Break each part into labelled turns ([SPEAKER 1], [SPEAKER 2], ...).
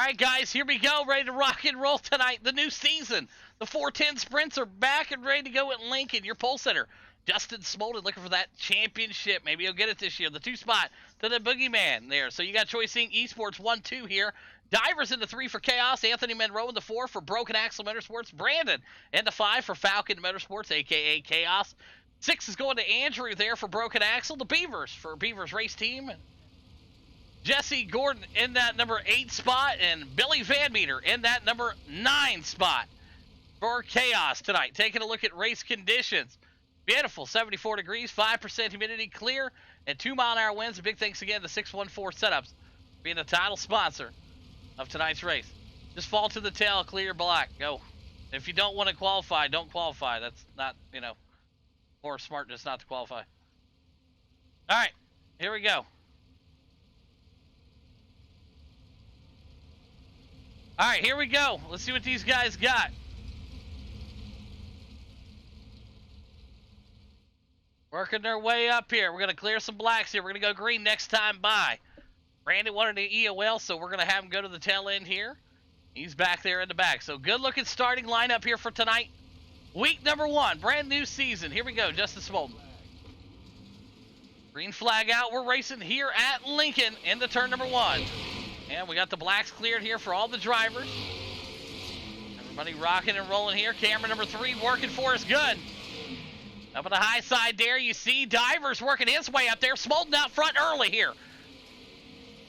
[SPEAKER 1] right, guys, here we go. Ready to rock and roll tonight. The new season. The 410 sprints are back and ready to go at Lincoln. Your pole setter, Justin Smolden, looking for that championship. Maybe he'll get it this year. The 2 spot to the Boogeyman there. So you got Choice Inc. Esports 1-2 here. Divers in the 3 for Chaos. Anthony Monroe in the 4 for Broken Axle Motorsports. Brandon in the 5 for Falcon Motorsports, a.k.a. Chaos. 6 is going to Andrew there for Broken Axle. The Beavers for Beavers Race Team. Jesse Gordon in that number 8 spot, and Billy Van Meter in that number 9 spot for Chaos tonight. Taking a look at race conditions. Beautiful, 74 degrees, 5% humidity, clear, and 2-mile-an-hour winds. A big thanks again to 614 Setups being the title sponsor of tonight's race. Just fall to the tail, clear black, go. If you don't want to qualify, don't qualify. That's not, more smart just not to qualify. All right, here we go. All right, here we go. Let's see what these guys got. Working their way up here. We're going to clear some blacks here. We're going to go green next time by. Brandon wanted an EOL, so we're going to have him go to the tail end here. He's back there in the back. So good-looking starting lineup here for tonight. Week number 1, brand new season. Here we go, Justin Smolden. Green flag out. We're racing here at Lincoln into turn number 1. And we got the blacks cleared here for all the drivers. Everybody rocking and rolling here. Camera number 3 working for us good. Up on the high side there, you see Divers working his way up there. Smolden out front early here.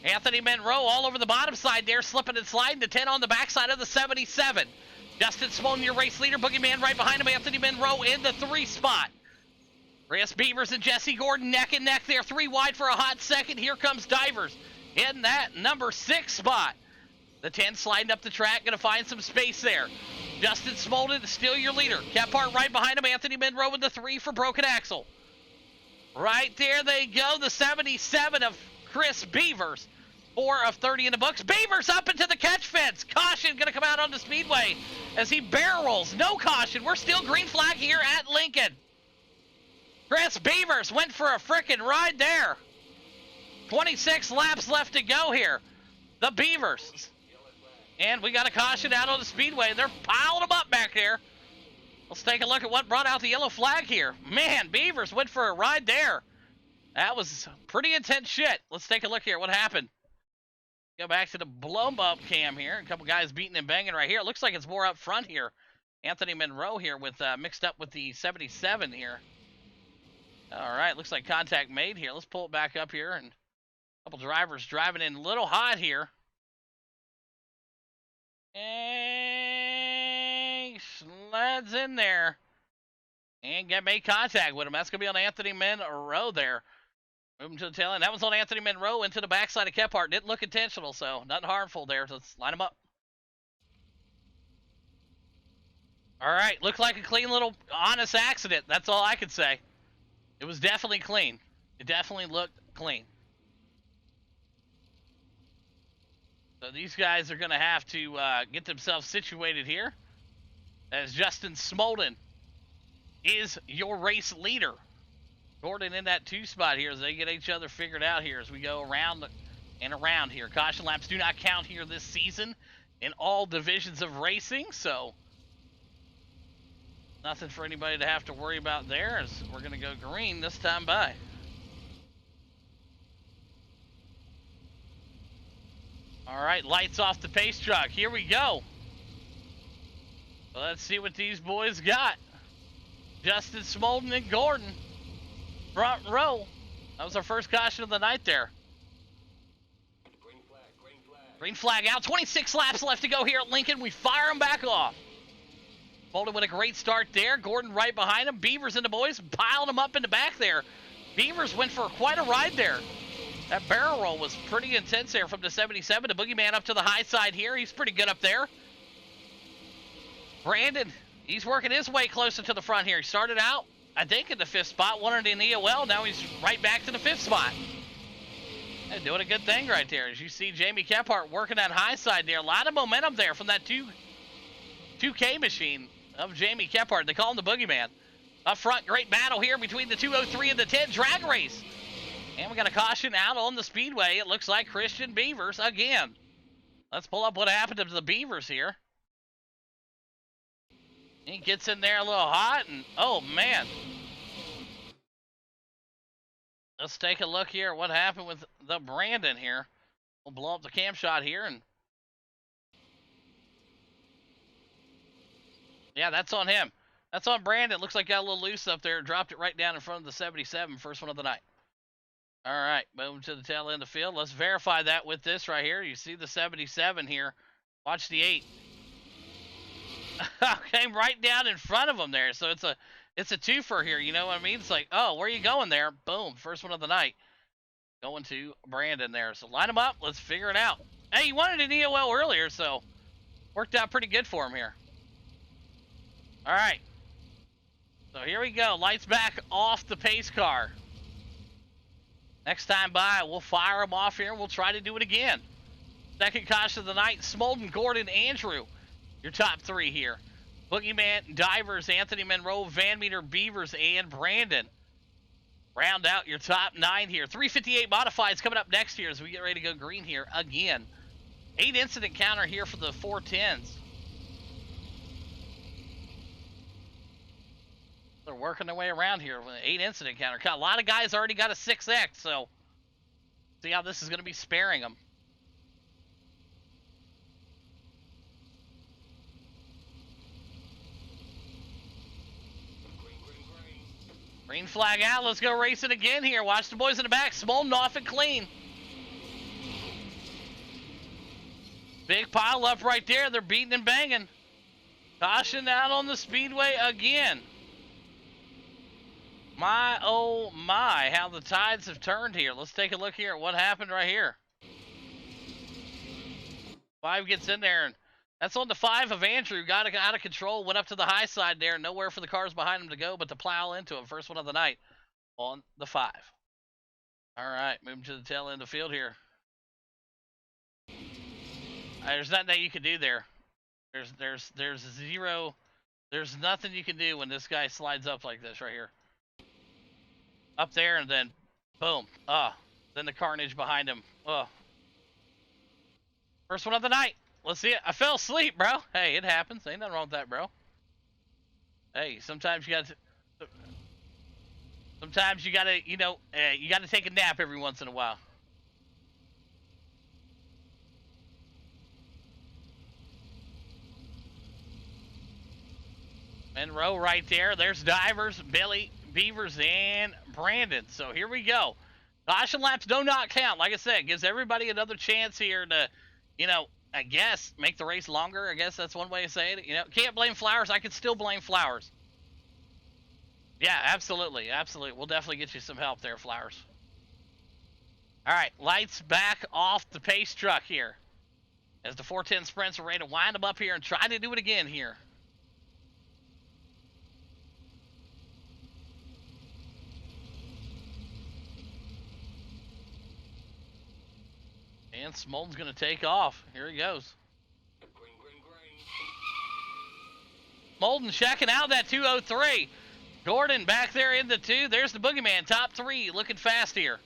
[SPEAKER 1] Anthony Monroe all over the bottom side there, slipping and sliding. The 10 on the backside of the 77. Justin Smolden, your race leader. Boogeyman right behind him. Anthony Monroe in the 3 spot. Chris Beavers and Jesse Gordon neck and neck there. 3 wide for a hot second. Here comes Divers in that number 6 spot. The 10 sliding up the track, going to find some space there. Justin Smolden, still your leader. Kephart right behind him. Anthony Monroe in the 3 for Broken Axle. Right there they go. The 77 of Chris Beavers. 4 of 30 in the books. Beavers up into the catch fence. Caution going to come out on the speedway as he barrels. No caution. We're still green flag here at Lincoln. Chris Beavers went for a frickin' ride there. 26 laps left to go here. The Beavers. And we got a caution out on the speedway. They're piling them up back there. Let's take a look at what brought out the yellow flag here. Man, Beavers went for a ride there. That was pretty intense shit. Let's take a look here. What happened? Go back to the blown up cam here. A couple guys beating and banging right here. It looks like it's more up front here. Anthony Monroe here with mixed up with the 77 here. All right, looks like contact made here. Let's pull it back up here, and a couple drivers driving in a little hot here. And slides in there and made contact with him. That's going to be on Anthony Monroe there. Moving to the tail end. That was on Anthony Monroe into the backside of Kephart. Didn't look intentional, so nothing harmful there. Let's line him up. All right, looked like a clean little honest accident. That's all I could say. It was definitely clean. It definitely looked clean. So these guys are going to have to get themselves situated here, as Justin Smolden is your race leader. Gordon in that 2 spot here as they get each other figured out here as we go around and around here. Caution laps do not count here this season in all divisions of racing, so nothing for anybody to have to worry about there, as we're going to go green this time by. All right, lights off the pace truck. Here we go. Let's see what these boys got. Justin Smolden and Gordon, front row. That was our first caution of the night there.
[SPEAKER 2] Green flag, green flag.
[SPEAKER 1] Green flag out. 26 laps left to go here at Lincoln. We fire them back off. Smolden with a great start there. Gordon right behind him. Beavers and the boys piling them up in the back there. Beavers went for quite a ride there. That barrel roll was pretty intense there from the 77. The Boogeyman up to the high side here. He's pretty good up there. Brandon, he's working his way closer to the front here. He started out, I think, in the 5th spot, wanted an EOL. Now he's right back to the 5th spot. They're doing a good thing right there. As you see Jamie Kephart working that high side there. A lot of momentum there from that 2K machine of Jamie Kephart. They call him the Boogeyman. Up front, great battle here between the 203 and the 10 drag race. And we got a caution out on the speedway. It looks like Christian Beavers again. Let's pull up what happened to the Beavers here. He gets in there a little hot, and oh man. Let's take a look here at what happened with the Brandon here. We'll blow up the cam shot here, and yeah, that's on him. That's on Brandon. Looks like got a little loose up there. Dropped it right down in front of the 77. First one of the night. All right, moving to the tail end of the field. Let's verify that with this right here. You see the 77 here. Watch the 8. Came right down in front of him there. So it's a twofer here. You know what I mean? It's like, oh, where are you going there? Boom. First one of the night. Going to Brandon there. So line them up. Let's figure it out. Hey, he wanted an EOL earlier, so worked out pretty good for him here. All right. So here we go. Lights back off the pace car. Next time by, we'll fire them off here and we'll try to do it again. Second caution of the night, Smolden, Gordon, Andrew. Your top 3 here. Boogeyman, Divers, Anthony Monroe, Van Meter, Beavers, and Brandon. Round out your top 9 here. 358 modifieds coming up next here as we get ready to go green here again. 8 incident counter here for the 410s. They're working their way around here with an 8 incident counter. A lot of guys already got a 6X, so see how this is going to be sparing them. Green flag out. Let's go racing again here. Watch the boys in the back. Smolden off and clean. Big pile up right there. They're beating and banging. Caution out on the speedway again. My, oh my, how the tides have turned here. Let's take a look here at what happened right here. 5 gets in there, and that's on the 5 of Andrew. Got out of control, went up to the high side there. Nowhere for the cars behind him to go but to plow into him. First one of the night on the 5. All right, moving to the tail end of the field here. There's nothing that you can do there. There's zero. There's nothing you can do when this guy slides up like this right here. Up there and then, boom. Then the carnage behind him. First one of the night. Let's see it. I fell asleep, bro. Hey, it happens. Ain't nothing wrong with that, bro. Hey, sometimes you gotta, you know, you gotta take a nap every once in a while. Monroe right there. There's Divers, Billy, Beavers, and Brandon. So here we go. Caution laps do not count. Like I said, gives everybody another chance here to, you know, I guess make the race longer. I guess that's one way of saying it. You know, can't blame Flowers. I could still blame Flowers. Yeah, absolutely. Absolutely. We'll definitely get you some help there, Flowers. All right, lights back off the pace truck here. As the 410 sprints are ready to wind them up here and try to do it again here. And Smolden's going to take off. Here he goes.
[SPEAKER 2] Green.
[SPEAKER 1] Smolden checking out that 203. Gordon back there in the 2. There's the Boogeyman, top 3, looking fast here.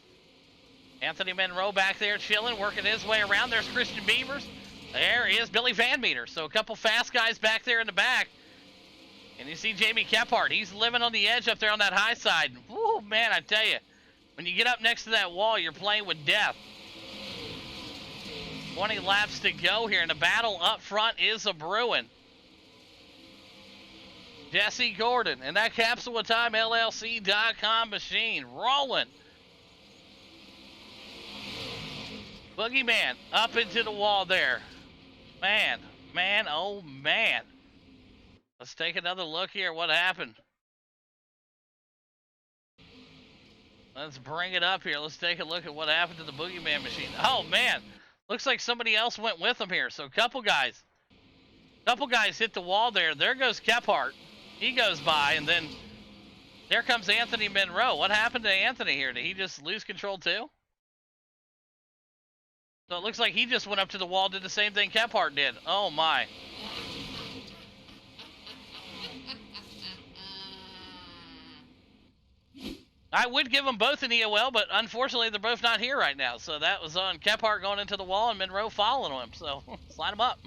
[SPEAKER 1] Anthony Monroe back there chilling, working his way around. There's Christian Beavers. There is Billy Van Meter. So a couple fast guys back there in the back. And you see Jamie Kephart. He's living on the edge up there on that high side. Woo, man, I tell you. When you get up next to that wall, you're playing with death. 20 laps to go here, and the battle up front is a brewing. Jesse Gordon and that Capsule of Time LLC.com machine rolling. Boogeyman up into the wall there. Man, oh man. Let's take another look here. What happened? Let's bring it up here. Let's take a look at what happened to the Boogeyman machine. Oh man. Looks like somebody else went with him here. So a couple guys hit the wall there. There goes Kephart. He goes by, and then there comes Anthony Monroe. What happened to Anthony here? Did he just lose control too? So it looks like he just went up to the wall, did the same thing Kephart did. Oh my. I would give them both an EOL, but unfortunately they're both not here right now. So that was on Kephart going into the wall and Monroe following him. So slide them up.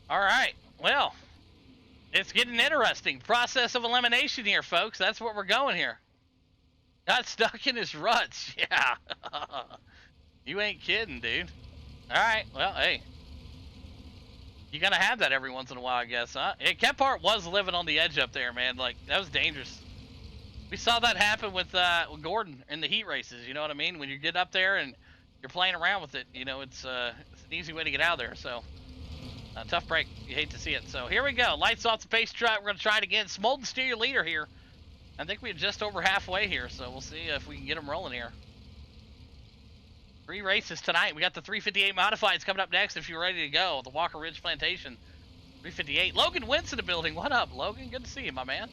[SPEAKER 1] All right. Well, it's getting interesting. Process of elimination here, folks. That's what we're going here. Got stuck in his ruts. Yeah. You ain't kidding, dude. All right. Well, hey. You're going to have that every once in a while, I guess, huh? Yeah, Kephart was living on the edge up there, man. Like, that was dangerous. We saw that happen with Gordon in the heat races, you know what I mean? When you get up there and you're playing around with it, you know, it's an easy way to get out of there. So, tough break. You hate to see it. So, here we go. Lights off the pace truck. We're going to try it again. Smolden still your leader here. I think we're just over halfway here, so we'll see if we can get them rolling here. 3 races tonight. We got the 358 Modifieds coming up next if you're ready to go. The Walker Ridge Plantation 358. Logan Wentz in the building. What up, Logan? Good to see you, my man.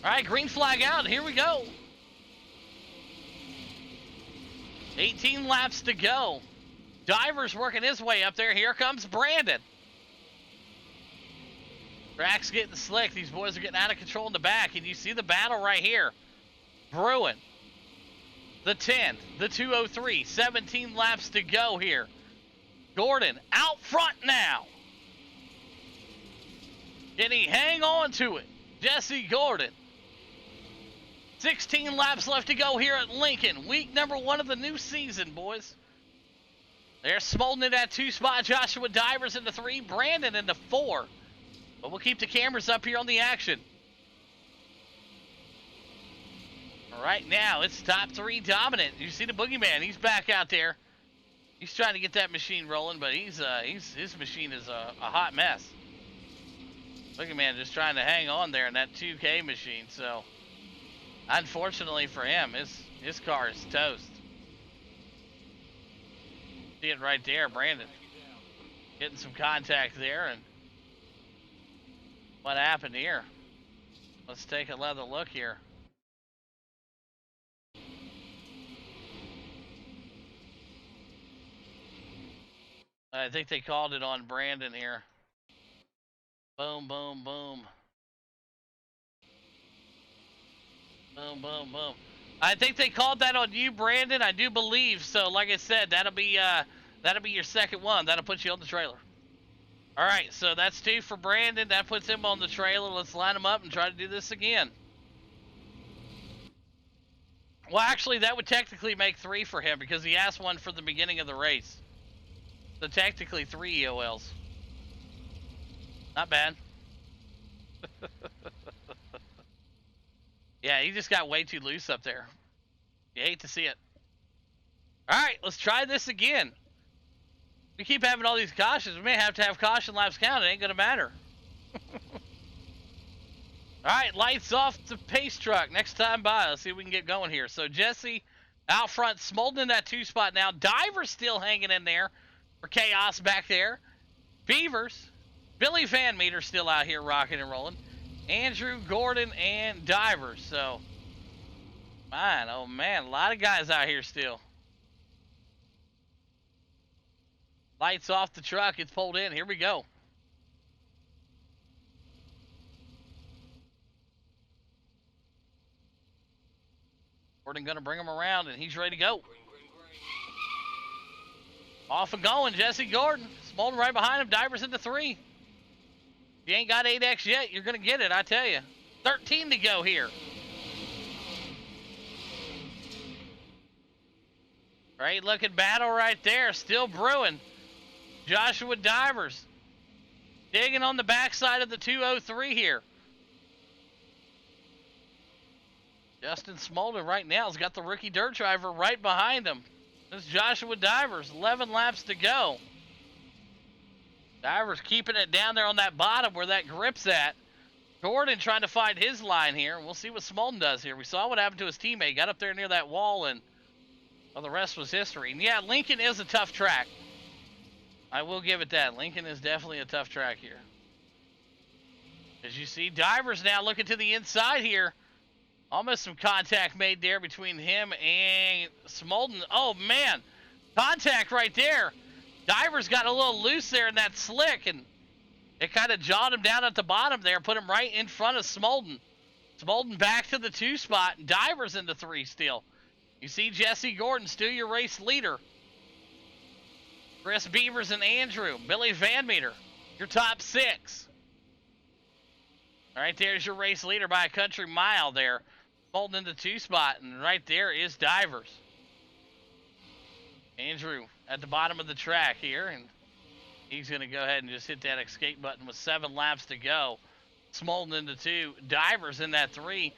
[SPEAKER 1] All right, green flag out. Here we go. 18 laps to go. Diver's working his way up there. Here comes Brandon. Track's getting slick. These boys are getting out of control in the back. And you see the battle right here. Brewing. The 10, the 203, 17 laps to go here. Gordon out front now. Can he hang on to it? Jesse Gordon. 16 laps left to go here at Lincoln. Week number 1 of the new season, boys. They're Smolden in that 2 spot. Joshua Divers in the 3. Brandon in the 4. But we'll keep the cameras up here on the action. Right now, it's top 3 dominant. You see the boogeyman. He's back out there. He's trying to get that machine rolling, but his machine is a hot mess. Boogeyman just trying to hang on there in that 2K machine. So, unfortunately for him, his car is toast. See it right there, Brandon. Getting some contact there, and what happened here? Let's take another look here. I think they called it on Brandon here. Boom, boom, boom. Boom, boom, boom. I think they called that on you, Brandon. I do believe so. Like I said, that'll be your second one. That'll put you on the trailer. All right, so that's 2 for Brandon. That puts him on the trailer. Let's line him up and try to do this again. Well, actually, that would technically make 3 for him because he asked one for the beginning of the race. So technically 3 EOLs. Not bad. Yeah, he just got way too loose up there. You hate to see it. Alright, let's try this again. We keep having all these cautions. We may have to have caution laps counted. It ain't gonna matter. Alright, lights off the pace truck. Next time by, let's see if we can get going here. So Jesse out front, Smolden in that 2 spot now. Diver's still hanging in there for Chaos back there. Beavers, Billy Van Meter still out here rocking and rolling. Andrew, Gordon, and Divers. So, man, oh man, a lot of guys out here still. Lights off the truck. It's pulled in. Here we go. Gordon gonna bring him around, and he's ready to go. Off and going, Jesse Gordon. Smolden right behind him. Divers into 3. If you ain't got 8X yet, you're going to get it, I tell you. 13 to go here. Great looking battle right there. Still brewing. Joshua Divers digging on the backside of the 203 here. Justin Smolden right now has got the rookie dirt driver right behind him. This is Joshua Divers, 11 laps to go. Divers keeping it down there on that bottom where that grip's at. Gordon trying to find his line here. We'll see what Smolden does here. We saw what happened to his teammate. Got up there near that wall, and well, the rest was history. And yeah, Lincoln is a tough track. I will give it that. Lincoln is definitely a tough track here. As you see, Divers now looking to the inside here. Almost some contact made there between him and Smolden. Oh, man. Contact right there. Divers got a little loose there in that slick, and It kind of jawed him down at the bottom there, put him right in front of Smolden. Smolden back to the 2 spot, and Divers into 3 still. You see Jesse Gordon, still your race leader. Chris Beavers and Andrew. Billy Van Meter, your top 6. All right, there's your race leader by a country mile there. Smolden in the 2 spot, and right there is Divers. Andrew at the bottom of the track here, and he's going to go ahead and just hit that escape button with 7 laps to go. Smolden in the 2, Divers in that 3,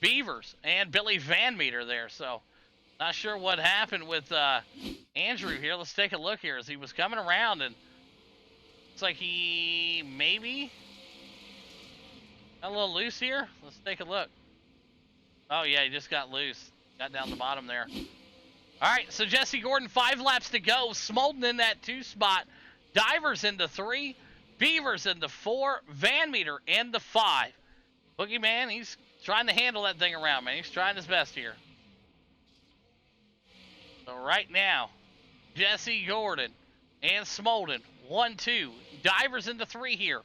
[SPEAKER 1] Beavers and Billy Van Meter there. So not sure what happened with Andrew here. Let's take a look here as he was coming around, and looks like he maybe got a little loose here. Let's take a look. Oh yeah, he just got loose. Got down the bottom there. All right, so Jesse Gordon, 5 laps to go. Smolden in that 2 spot. Divers into 3. Beavers in the 4. Van Meter in the 5. Boogeyman, he's trying to handle that thing around, man. He's trying his best here. So right now, Jesse Gordon and Smolden, 1-2. Divers into 3 here.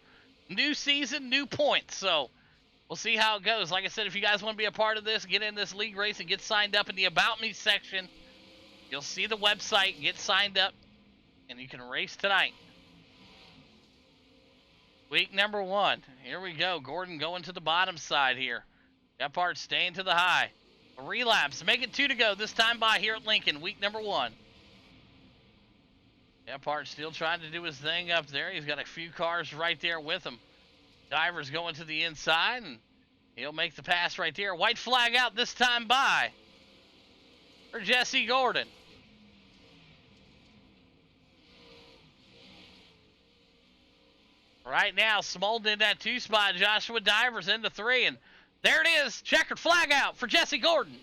[SPEAKER 1] New season, new points. So we'll see how it goes. Like I said, if you guys want to be a part of this, get in this league race and get signed up in the About Me section. You'll see the website, get signed up, and you can race tonight. Week number 1. Here we go. Gordon going to the bottom side here. Gephardt staying to the high. 3 laps. Make it 2 to go this time by here at Lincoln. Week number 1. Gephardt still trying to do his thing up there. He's got a few cars right there with him. Divers going to the inside, and he'll make the pass right there. White flag out this time by for Jesse Gordon. Right now, Smolden in that 2 spot. Joshua Divers into 3, and there it is. Checkered flag out for Jesse Gordon.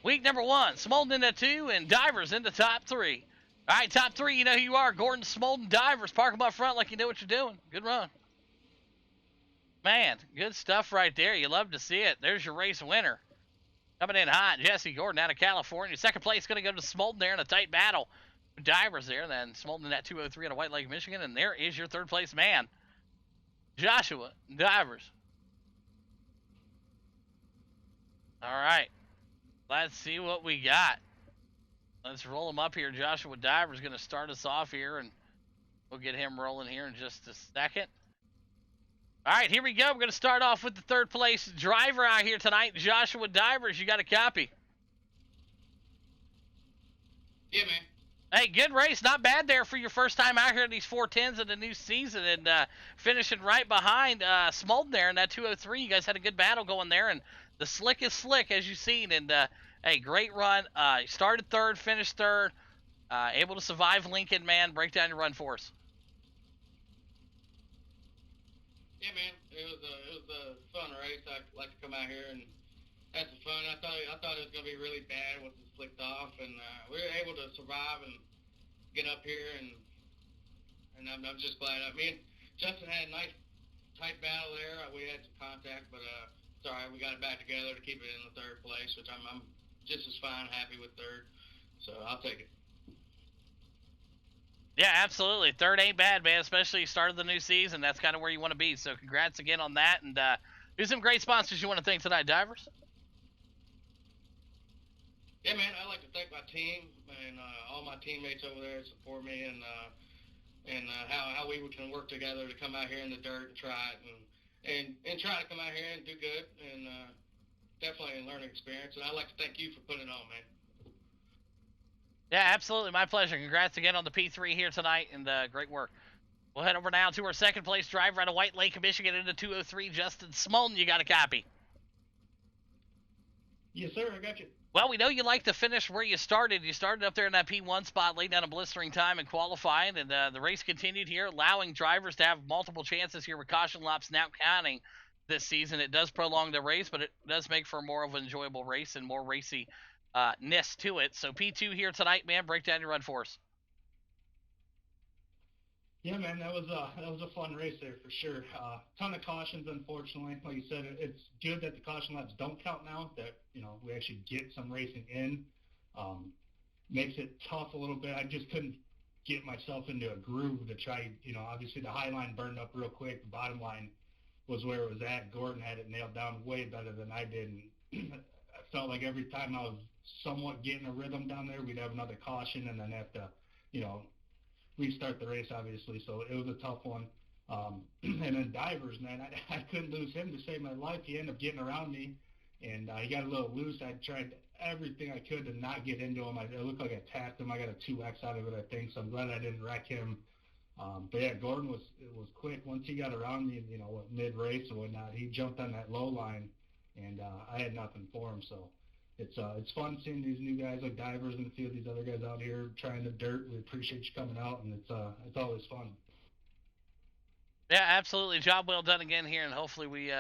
[SPEAKER 1] Week number 1. Smolden in that 2, and Divers in the top 3. All right, top 3, you know who you are. Gordon, Smolden, Divers. Park them up front like you know what you're doing. Good run. Man, good stuff right there. You love to see it. There's your race winner. Coming in hot, Jesse Gordon out of California. Second place going to go to Smolden there in a tight battle. Divers there, then Smolden in that 203 out of White Lake, Michigan. And there is your 3rd place man, Joshua Divers. All right, let's see what we got. Let's roll him up here. Joshua Divers going to start us off here, and we'll get him rolling here in just a second. All right, here we go. We're going to start off with the 3rd place driver out here tonight, Joshua Divers. You got a copy?
[SPEAKER 3] Yeah, man.
[SPEAKER 1] Hey, good race. Not bad there for your first time out here in these 410s in the new season, and finishing right behind Smolden there in that 203. You guys had a good battle going there, and the slick is slick, as you've seen. And, hey, great run. Started 3rd, finished 3rd. Able to survive Lincoln, man. Break down your run for us.
[SPEAKER 3] Yeah, man. It was a fun race. I like to come out here and have some fun. I thought it was gonna be really bad once it slicked off, and we were able to survive and get up here, and I'm just glad. I mean, Justin had a nice tight battle there. We had some contact, but it's all right. We got it back together to keep it in the 3rd place, which I'm just as fine, happy with 3rd. So I'll take it.
[SPEAKER 1] Yeah, absolutely. 3rd ain't bad, man, especially start of the new season. That's kind of where you want to be. So congrats again on that. And who's some great sponsors you want to thank tonight, Divers?
[SPEAKER 3] Yeah, man, I'd like to thank my team and all my teammates over there that support me, and how we can work together to come out here in the dirt and try it, and try to come out here and do good, and definitely a learning experience. And I'd like to thank you for putting it on, man.
[SPEAKER 1] Yeah, absolutely. My pleasure. Congrats again on the P3 here tonight, and great work. We'll head over now to our 2nd place driver out of White Lake, Michigan, into 203, Justin Smolden. You got a copy?
[SPEAKER 3] Yes, sir. I got you.
[SPEAKER 1] Well, we know you like to finish where you started. You started up there in that P1 spot, laid down a blistering time in qualifying, and the race continued here, allowing drivers to have multiple chances here with caution laps now counting this season. It does prolong the race, but it does make for more of an enjoyable race and more racy-ness to it. So P2 here tonight, man. Break down your run for us.
[SPEAKER 4] Yeah, man, that was a fun race there for sure. Ton of cautions, unfortunately. Like you said, it's good that the caution laps don't count now. That we actually get some racing in. Makes it tough a little bit. I just couldn't get myself into a groove to try, obviously the high line burned up real quick. The bottom line was where it was at. Gordon had it nailed down way better than I did. And I felt like every time I was somewhat getting a rhythm down there, we'd have another caution and then have to, restart the race, obviously. So it was a tough one. And then Divers, man, I couldn't lose him to save my life. He ended up getting around me, and he got a little loose. I tried everything I could to not get into him. It looked like I tapped him. I got a 2X out of it, I think, so I'm glad I didn't wreck him. But yeah, Gordon was quick. Once he got around me, mid-race and whatnot, he jumped on that low line, and I had nothing for him. So it's fun seeing these new guys like Divers and a few of these other guys out here trying the dirt. We appreciate you coming out, and it's always fun.
[SPEAKER 1] Yeah, absolutely. Job well done again here, and hopefully we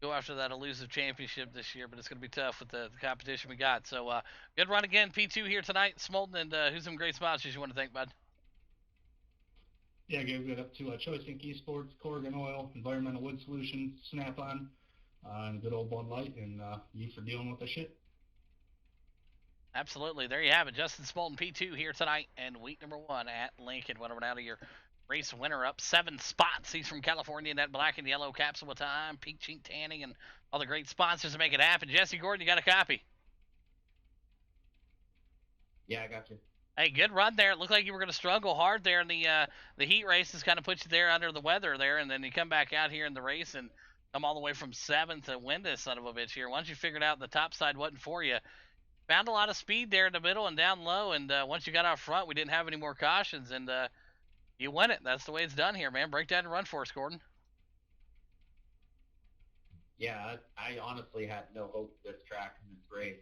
[SPEAKER 1] go after that elusive championship this year, but it's going to be tough with the competition we got. So good run again, P2 here tonight, Smolden, and who's some great sponsors you want to thank, bud?
[SPEAKER 4] Yeah, give it up to Choice Inc. Esports, Corrigan Oil, Environmental Wood Solutions, Snap-on, and good old Bud Light, and you for dealing with the shit.
[SPEAKER 1] Absolutely. There you have it. Justin Smolden, P2 here tonight, and week number 1 at Lincoln. Went over down to your race winner, up 7 spots. He's from California in that black and yellow capsule with time, peak cheek tanning, and all the great sponsors to make it happen. Jesse Gordon, you got a copy?
[SPEAKER 5] Yeah, I got you.
[SPEAKER 1] Hey, good run there. It looked like you were going to struggle hard there in the heat races, kind of put you there under the weather there, and then you come back out here in the race and come all the way from 7th to win this son of a bitch here. Once you figured out the top side wasn't for you, found a lot of speed there in the middle and down low, and once you got out front, we didn't have any more cautions, and you win it. That's the way it's done here, man. Break down and run for us, Gordon.
[SPEAKER 5] Yeah, I honestly had no hope for this track in this race,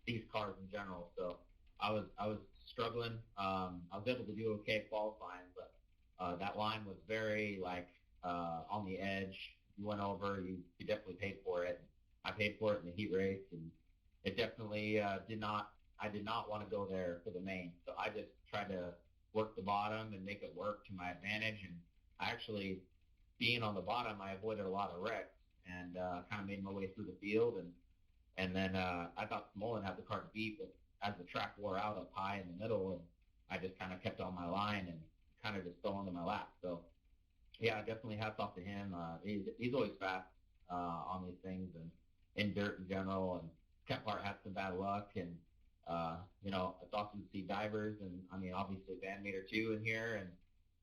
[SPEAKER 5] these cars in general. So I was struggling. I was able to do okay qualifying, but that line was very on the edge. You went over, you definitely paid for it. I paid for it in the heat race, and it definitely I did not want to go there for the main. So I just tried to work the bottom and make it work to my advantage. And I actually, being on the bottom, I avoided a lot of wrecks and kind of made my way through the field. And then I thought Smolden had the car beat, but as the track wore out up high in the middle, and I just kind of kept on my line and kind of just fell into my lap. So yeah, definitely hats off to him. He's always fast on these things and in dirt in general. And Kephart had some bad luck, and it's awesome to see Divers, and I mean obviously Van Meter too in here, and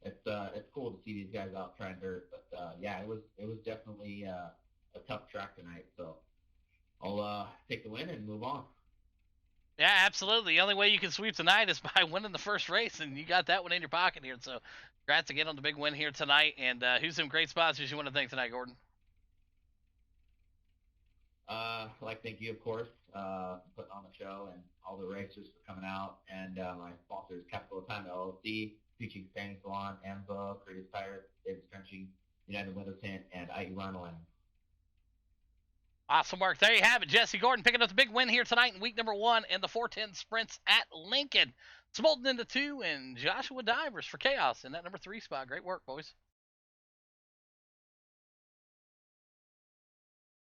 [SPEAKER 5] it's cool to see these guys out trying dirt. But yeah, it was definitely a tough track tonight. So I'll take the win and move on.
[SPEAKER 1] Yeah, absolutely. The only way you can sweep tonight is by winning the first race, and you got that one in your pocket here. So congrats again on the big win here tonight. And who's some great sponsors you want to thank tonight, Gordon?
[SPEAKER 5] I'd like to thank you, of course, for putting on the show, and all the racers for coming out, and my sponsors, Capital Time LLC, Teaching Standing Salon, Anvil, Creative Tires, David Stretching, United Window Tint, and IE Runland.
[SPEAKER 1] Awesome work. There you have it. Jesse Gordon picking up the big win here tonight in week number 1 in the 410 sprints at Lincoln. Smolden into 2, and Joshua Divers for Chaos in that number 3 spot. Great work, boys.